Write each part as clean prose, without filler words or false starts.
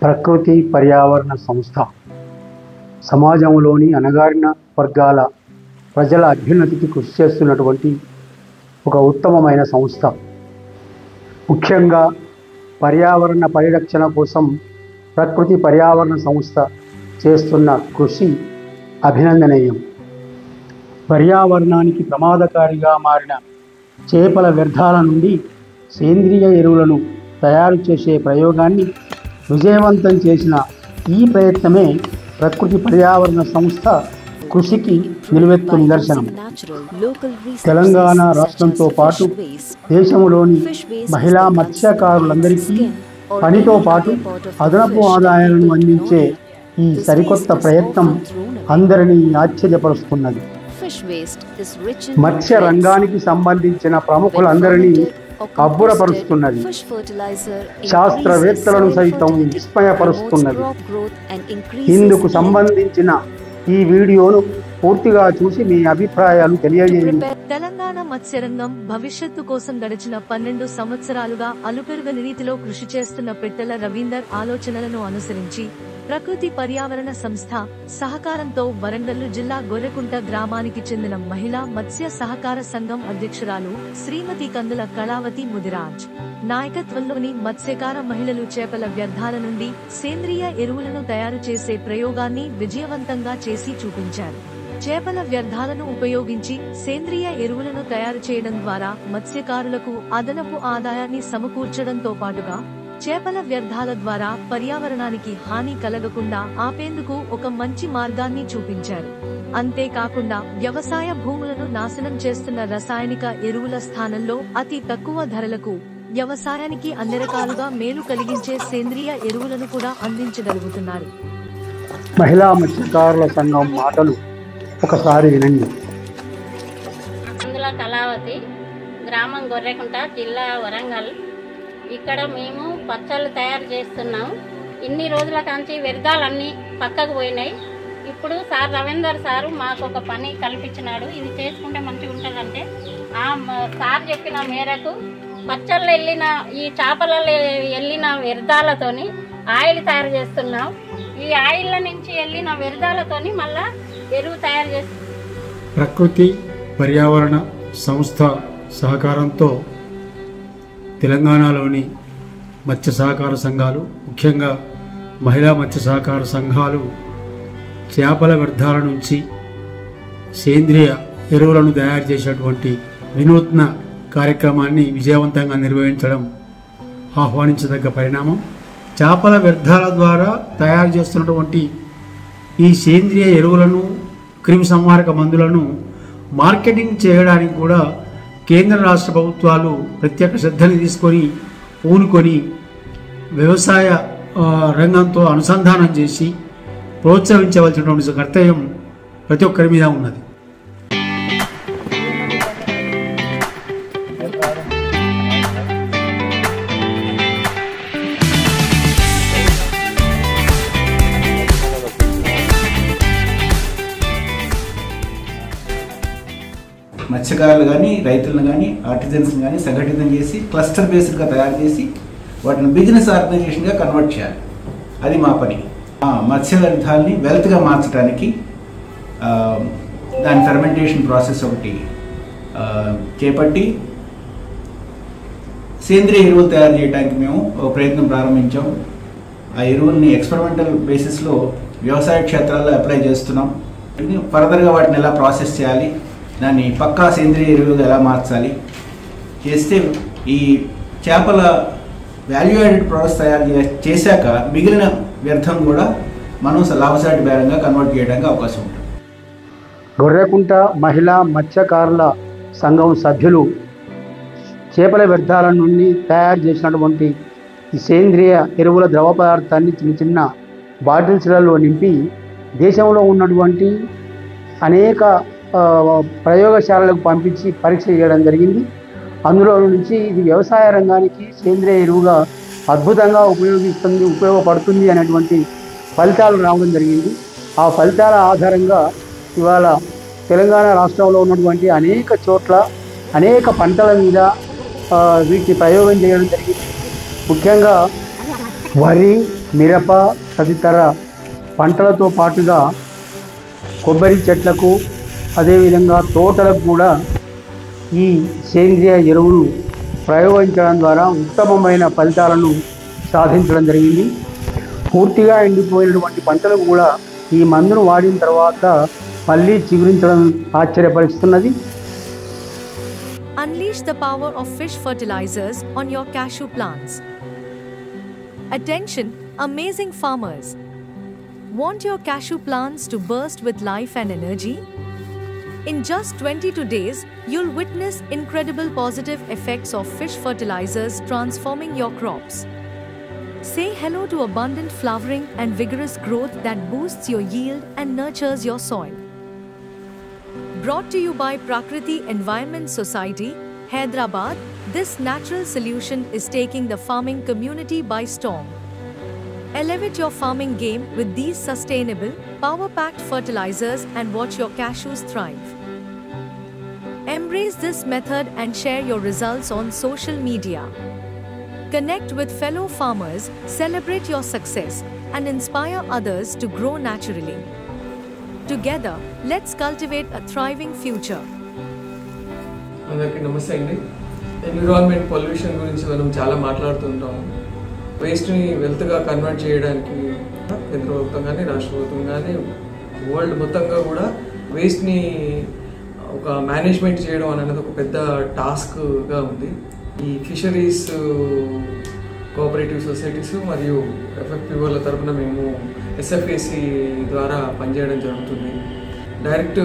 ప్రకృతి పర్యావరణ సంస్థ సమాజంలోని అణగారిన వర్గాల ప్రజల అభ్యున్నతికి కృషి చేస్తున్నటువంటి ఒక ఉత్తమమైన సంస్థ. ముఖ్యంగా పర్యావరణ పరిరక్షణ కోసం ప్రకృతి పర్యావరణ సంస్థ చేస్తున్న కృషి అభినందనీయం. పర్యావరణానికి ప్రమాదకారిగా మారిన చేపల వ్యర్థాల నుండి సేంద్రియ ఎరువులను తయారు చేసే ప్రయోగాన్ని విజయవంతం చేసిన ఈ ప్రయత్నమే ప్రకృతి పర్యావరణ సంస్థ కృషికి నిలువెత్తు నిదర్శనం. తెలంగాణ రాష్ట్రంతో పాటు దేశంలోని మహిళా మత్స్యకారులందరికీ పనితో పాటు అదనపు ఆదాయాలను అందించే ఈ సరికొత్త ప్రయత్నం అందరినీ ఆశ్చర్యపరుస్తున్నది. మత్స్య రంగానికి సంబంధించిన ప్రముఖులందరినీ అబ్బురపరుస్తున్నది. శాస్త్రవేత్తలను సైతం విస్మయపరుస్తున్నది. ఇందుకు సంబంధించిన ఈ వీడియోను పూర్తిగా చూసి మీ అభిప్రాయాలు తెలియజేయండి. తెలంగాణ మత్స్యరంగం భవిష్యత్తు కోసం గడిచిన 12 సంవత్సరాలుగా అలుపెరుగని రీతిలో కృషి చేస్తున్న పిట్టల రవీందర్ ఆలోచనలను అనుసరించి ప్రకృతి పర్యావరణ సంస్థ సహకారంతో వరంగల్ జిల్లా గొర్రెకుంట గ్రామానికి చెందిన మహిళా మత్స్య సహకార సంఘం అధ్యక్షురాలు శ్రీమతి కందుల కళావతి ముదిరాజ్ నాయకత్వంలోని మత్స్యకార మహిళలు చేపల వ్యర్థాల నుండి సేంద్రియ ఎరువులను తయారు చేసే ప్రయోగాన్ని విజయవంతంగా చేసి చూపించారు. చేపల వ్యర్థాలను ఉపయోగించి సేంద్రియ ఎరువులను తయారు చేయడం ద్వారా మత్స్యకారులకు అదనపు ఆదాయాన్ని సమకూర్చడంతో పాటుగా చేపల వ్యర్థాల ద్వారా పర్యావరణానికి హాని కలగకుండా ఆపేందుకు ఒక మంచి మార్గాన్ని చూపించారు. అంతేకాకుండా వ్యవసాయ భూములను నాశనం చేస్తున్న రసాయనిక ఎరువుల స్థానంలో అతి తక్కువ ధరలకు వ్యవసాయానికి అన్ని రకాలుగా మేలు కలిగించే సేంద్రియ ఎరువులను కూడా అందించగలుగుతున్నారు. మహిళా మత్స్యకారుల సంఘం మాటలు ఒకసారి వినండి. కందుల కళావతి, గ్రామం గొర్రెకుంట, జిల్లా వరంగల్. ఇక్కడ మేము పచ్చళ్ళు తయారు చేస్తున్నాం. ఇన్ని రోజుల కాంచి వ్యర్థాలన్నీ పక్కకు పోయినాయి. ఇప్పుడు సార్ రవీందర్ సారు మాకు ఒక పని కల్పించినాడు. ఇది చేసుకుంటే మంచిగా ఉంటుందంటే సార్ చెప్పిన మేరకు పచ్చళ్ళు వెళ్ళిన ఈ చేపలలో వెళ్ళిన వ్యర్థాలతోని ఆయిల్ తయారు చేస్తున్నాం. ఈ ఆయిల్ల నుంచి వెళ్ళిన వ్యర్థాలతోని మళ్ళా ఎరువు తయారు చేస్తున్నాం. ప్రకృతి పర్యావరణ సంస్థ సహకారంతో తెలంగాణలోని మత్స్య సహకార సంఘాలు, ముఖ్యంగా మహిళా మత్స్య సహకార సంఘాలు చేపల వ్యర్థాల నుంచి సేంద్రియ ఎరువులను తయారు చేసేటువంటి వినూత్న కార్యక్రమాన్ని విజయవంతంగా నిర్వహించడం ఆహ్వానించదగ్గ పరిణామం. చేపల వ్యర్థాల ద్వారా తయారు చేస్తున్నటువంటి ఈ సేంద్రియ ఎరువులను, క్రిమి సంహారక మందులను మార్కెటింగ్ చేయడానికి కూడా కేంద్ర రాష్ట్ర ప్రభుత్వాలు ప్రత్యేక శ్రద్ధని తీసుకొని పూనుకొని వ్యవసాయ రంగంతో అనుసంధానం చేసి ప్రోత్సహించవలసినటువంటి కర్తవ్యం ప్రతి ఒక్కరి మీద ఉన్నది. మత్స్యకారులు కానీ, రైతులను కానీ, ఆర్టిజన్స్ కానీ సంఘటితం చేసి క్లస్టర్ బేస్డ్గా తయారు చేసి వాటిని బిజినెస్ ఆర్గనైజేషన్గా కన్వర్ట్ చేయాలి. అది మా పని. మత్స్య వ్యర్థాలని వెల్త్గా మార్చడానికి దాని ఫెర్మెంటేషన్ ప్రాసెస్ ఒకటి చేపట్టి సేంద్రియ ఎరువులు తయారు చేయడానికి మేము ఒక ప్రయత్నం ప్రారంభించాం. ఆ ఎరువుల్ని ఎక్స్పెరిమెంటల్ బేసిస్లో వ్యవసాయ క్షేత్రాల్లో అప్లై చేస్తున్నాం. ఫర్దర్గా వాటిని ఎలా ప్రాసెస్ చేయాలి, దాన్ని పక్కా సేంద్రియ ఎరువులుగా ఎలా మార్చాలి చేస్తే ఈ చేపల వాల్యూ యాడెడ్ ప్రొడక్ట్స్ తయారు చేశాక మిగిలిన వ్యర్థం కూడా మనం లాభసాటి బేరంగా కన్వర్ట్ చేయడానికి అవకాశం ఉంటుంది. గొర్రెకుంట మహిళా మత్స్యకారుల సంఘం సభ్యులు చేపల వ్యర్థాల నుండి తయారు చేసినటువంటి ఈ సేంద్రియ ఎరువుల ద్రవ పదార్థాన్ని చిన్న చిన్న బాటిల్స్లలో నింపి దేశంలో ఉన్నటువంటి అనేక ప్రయోగశాలలకు పంపించి పరీక్ష చేయడం జరిగింది. అందులో నుంచి ఇది వ్యవసాయ రంగానికి సేంద్రియ ఎరువుగా అద్భుతంగా ఉపయోగపడుతుంది అనేటువంటి ఫలితాలు రావడం జరిగింది. ఆ ఫలితాల ఆధారంగా ఇవాళ తెలంగాణ రాష్ట్రంలో ఉన్నటువంటి అనేక చోట్ల అనేక పంటల మీద వీటిని ప్రయోగం చేయడం జరిగింది. ముఖ్యంగా వరి, మిరప తదితర పంటలతో పాటుగా కొబ్బరి చెట్లకు అదేవిధంగా తోటలకు కూడా ఈ సేంద్రియ ఎరువులు ప్రయోగించడం ద్వారా ఉత్తమమైన ఫలితాలను సాధించడం జరిగింది. పూర్తిగా ఎండిపోయినటువంటి పంటలకు కూడా ఈ మందును వాడిన తర్వాత మళ్ళీ చిగురించడం ఆశ్చర్యపరుస్తున్నది. Unleash the power of fish fertilizers on your cashew plants. Attention, amazing farmers! Want your cashew plants to burst with life and energy? In just 22 days, you'll witness incredible positive effects of fish fertilizers transforming your crops. Say hello to abundant flowering and vigorous growth that boosts your yield and nurtures your soil. Brought to you by Prakriti Environment Society, Hyderabad, this natural solution is taking the farming community by storm. Elevate your farming game with these sustainable, power-packed fertilizers and watch your cashews thrive. Embrace this method and share your results on social media. Connect with fellow farmers, celebrate your success, and inspire others to grow naturally. Together, let's cultivate a thriving future. అందరికీ నమస్తే అండి. Environment pollution గురించి మనం చాలా మాట్లాడుతుంటాం. వేస్ట్ని వెల్త్గా convert చేయడానికి కేంద్ర ప్రభుత్వం కానీ రాష్ట్ర ప్రభుత్వం కానీ వరల్డ్ మొత్తంగా కూడా వేస్ట్ని ఒక మేనేజ్మెంట్ చేయడం అనేది ఒక పెద్ద టాస్క్గా ఉంది. ఈ ఫిషరీస్ కోఆపరేటివ్ సొసైటీస్ మరియు ఎఫ్ఎఫ్పిఓల తరఫున మేము ఎస్ఎఫ్ఏసి ద్వారా పనిచేయడం జరుగుతుంది. డైరెక్ట్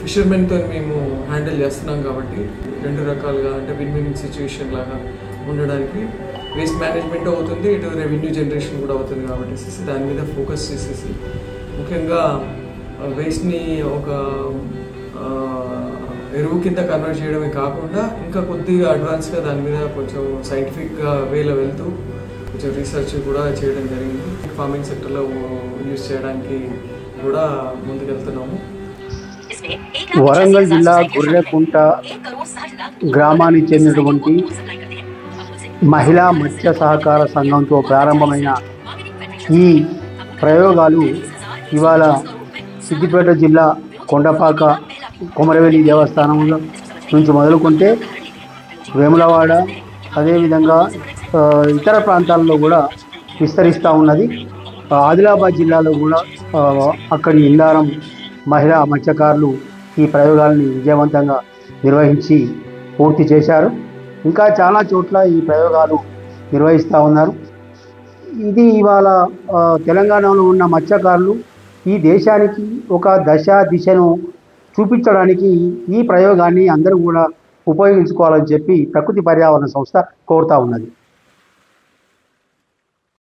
ఫిషర్మెన్తో మేము హ్యాండిల్ చేస్తున్నాం కాబట్టి రెండు రకాలుగా అంటే విన్ విన్ సిచ్యువేషన్ లాగా ఉండడానికి వేస్ట్ మేనేజ్మెంట్ అవుతుంది, ఇటు రెవెన్యూ జనరేషన్ కూడా అవుతుంది కాబట్టి దాని మీద ఫోకస్ చేసేసి ముఖ్యంగా వేస్ట్ని ఒక ఎరువు కింద కన్వర్ట్ చేయడమే కాకుండా ఇంకా కొద్దిగా అడ్వాన్స్గా దాని మీద కొంచెం సైంటిఫిక్గా వేలో వెళ్తూ కొంచెం రీసెర్చ్ కూడా చేయడం జరిగింది. ఫార్మింగ్ సెక్టర్లో యూజ్ చేయడానికి కూడా ముందుకెళ్తున్నాము. వరంగల్ జిల్లా గొర్రెకుంట గ్రామానికి చెందినటువంటి మహిళా మత్స్య సహకార సంఘంతో ప్రారంభమైన ఈ ప్రయోగాలు ఇవాళ సిద్దిపేట జిల్లా కొండపాక కొమరవెల్లి దేవస్థానంలో నుంచి మొదలుకుంటే వేములవాడ అదేవిధంగా ఇతర ప్రాంతాల్లో కూడా విస్తరిస్తూ ఉన్నది. ఆదిలాబాద్ జిల్లాలో కూడా అక్కడి ఇందారం మహిళా మత్స్యకారులు ఈ ప్రయోగాల్ని విజయవంతంగా నిర్వహించి పూర్తి చేశారు. ఇంకా చాలా చోట్ల ఈ ప్రయోగాలు నిర్వహిస్తూ ఉన్నారు. ఇది ఇవాళ తెలంగాణలో ఉన్న మత్స్యకారులు ఈ దేశానికి ఒక దిశను చూపించడానికి ఈ ప్రయోగాన్ని అందరూ కూడా ఉపయోగించుకోవాలని చెప్పి ప్రకృతి పర్యావరణ సంస్థ కోరుతూ ఉన్నది.